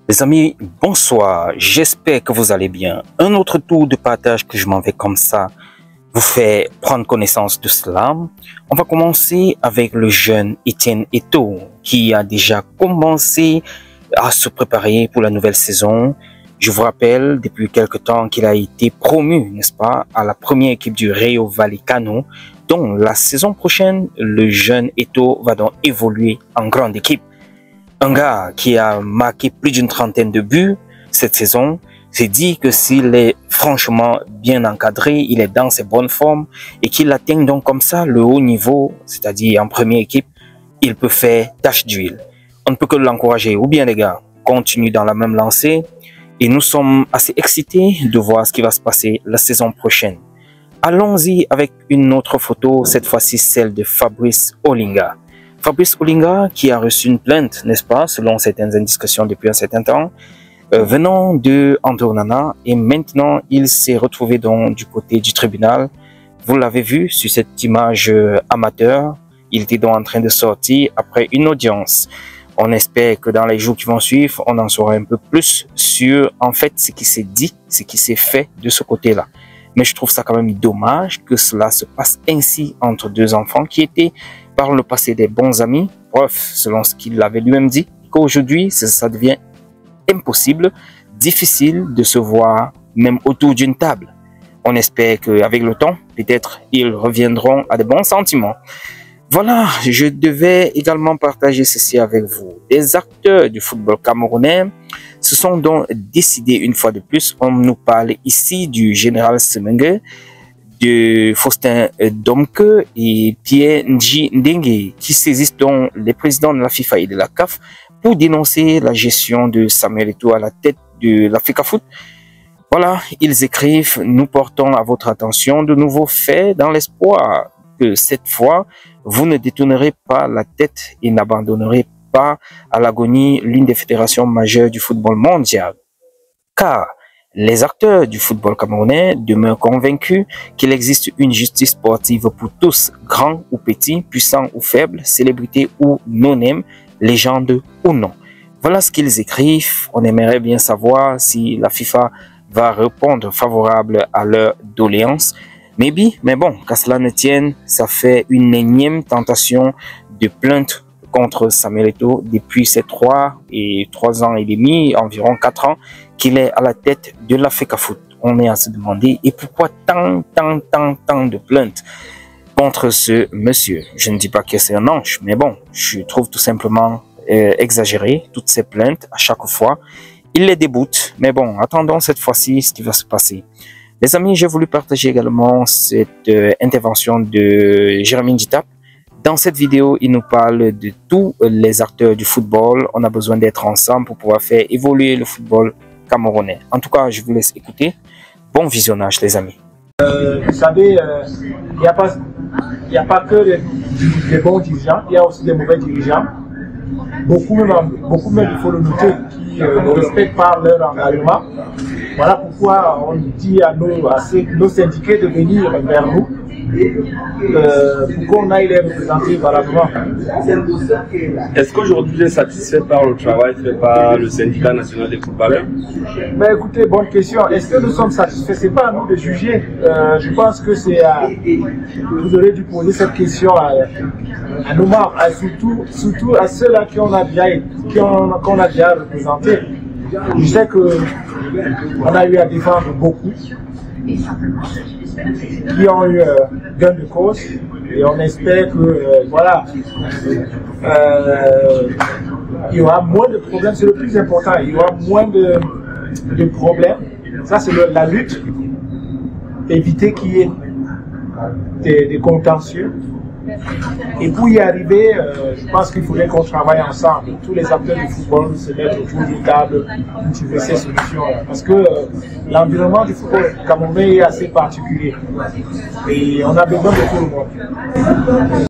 Les amis, bonsoir, j'espère que vous allez bien. Un autre tour de partage que je m'en vais comme ça vous fait prendre connaissance de cela. On va commencer avec le jeune Etienne Eto'o qui a déjà commencé à se préparer pour la nouvelle saison. Je vous rappelle depuis quelque temps qu'il a été promu, n'est-ce pas, à la première équipe du Rayo Vallecano. Donc la saison prochaine, le jeune Eto'o va donc évoluer en grande équipe. Un gars qui a marqué plus d'une trentaine de buts cette saison s'est dit que s'il est franchement bien encadré, il est dans ses bonnes formes et qu'il atteint donc comme ça le haut niveau, c'est-à-dire en première équipe, il peut faire tache d'huile. On ne peut que l'encourager. Ou bien les gars, continue dans la même lancée et nous sommes assez excités de voir ce qui va se passer la saison prochaine. Allons-y avec une autre photo, cette fois-ci celle de Fabrice Olinga. Fabrice Olinga qui a reçu une plainte, n'est-ce pas, selon certaines indications depuis un certain temps, venant de André Onana, et maintenant il s'est retrouvé donc du côté du tribunal. Vous l'avez vu sur cette image amateur, il était donc en train de sortir après une audience. On espère que dans les jours qui vont suivre, on en saura un peu plus sur en fait ce qui s'est dit, ce qui s'est fait de ce côté-là. Mais je trouve ça quand même dommage que cela se passe ainsi entre deux enfants qui étaient par le passé des bons amis. Bref, selon ce qu'il avait lui-même dit, qu'aujourd'hui, ça devient impossible, difficile de se voir même autour d'une table. On espère qu'avec le temps, peut-être, ils reviendront à de bons sentiments. Voilà, je devais également partager ceci avec vous. Les acteurs du football camerounais se sont donc décidés une fois de plus. On nous parle ici du général Semengue, de Faustin Domke et Pierre Ndji Ndengue qui saisissent donc les présidents de la FIFA et de la CAF pour dénoncer la gestion de Samuel Eto'o à la tête de la FECAFOOT. Voilà, ils écrivent: nous portons à votre attention de nouveaux faits dans l'espoir que cette fois, vous ne détournerez pas la tête et n'abandonnerez pas à l'agonie l'une des fédérations majeures du football mondial. Car les acteurs du football camerounais demeurent convaincus qu'il existe une justice sportive pour tous, grands ou petits, puissants ou faibles, célébrités ou non-name, légendes ou non. Voilà ce qu'ils écrivent. On aimerait bien savoir si la FIFA va répondre favorable à leur doléance. Mais bon, qu'à cela ne tienne, ça fait une énième tentation de plainte contre Samuel Eto'o depuis ces 3 ans et demi, environ 4 ans, qu'il est à la tête de la FECAFOOT. On est à se demander, et pourquoi tant de plaintes contre ce monsieur? Je ne dis pas que c'est un ange, mais bon, je trouve tout simplement exagéré toutes ces plaintes à chaque fois. Il les déboute, mais bon, attendons cette fois-ci ce qui va se passer. Les amis, j'ai voulu partager également cette intervention de Jérémy Ndjita. Dans cette vidéo, il nous parle de tous les acteurs du football. On a besoin d'être ensemble pour pouvoir faire évoluer le football camerounais. En tout cas, je vous laisse écouter. Bon visionnage, les amis. Vous savez, il n'y a pas que les bons dirigeants, il y a aussi des mauvais dirigeants. Beaucoup même, il faut le noter, qui ne respectent pas leur engagement. Voilà pourquoi on dit à nos syndiqués de venir vers nous pour qu'on aille les représenter valablement. Est-ce qu'aujourd'hui vous êtes satisfait par le travail fait par le syndicat national des footballeurs? Mais écoutez, bonne question. Est-ce que nous sommes satisfaits? C'est pas à nous de juger. Je pense que c'est vous aurez dû poser cette question à nos membres, surtout à ceux-là qu'on a déjà représentés. Je sais qu'on a eu à défendre beaucoup, qui ont eu gain de cause, et on espère que voilà, il y aura moins de problèmes. C'est le plus important. Il y aura moins de problèmes. Ça, c'est la lutte. Éviter qu'il y ait des contentieux. Et pour y arriver, je pense qu'il faudrait qu'on travaille ensemble. Tous les acteurs du football se mettent autour d'une table pour trouver ces solutions-là. Parce que l'environnement du football camerounais est assez particulier. Et on a besoin de tout le monde.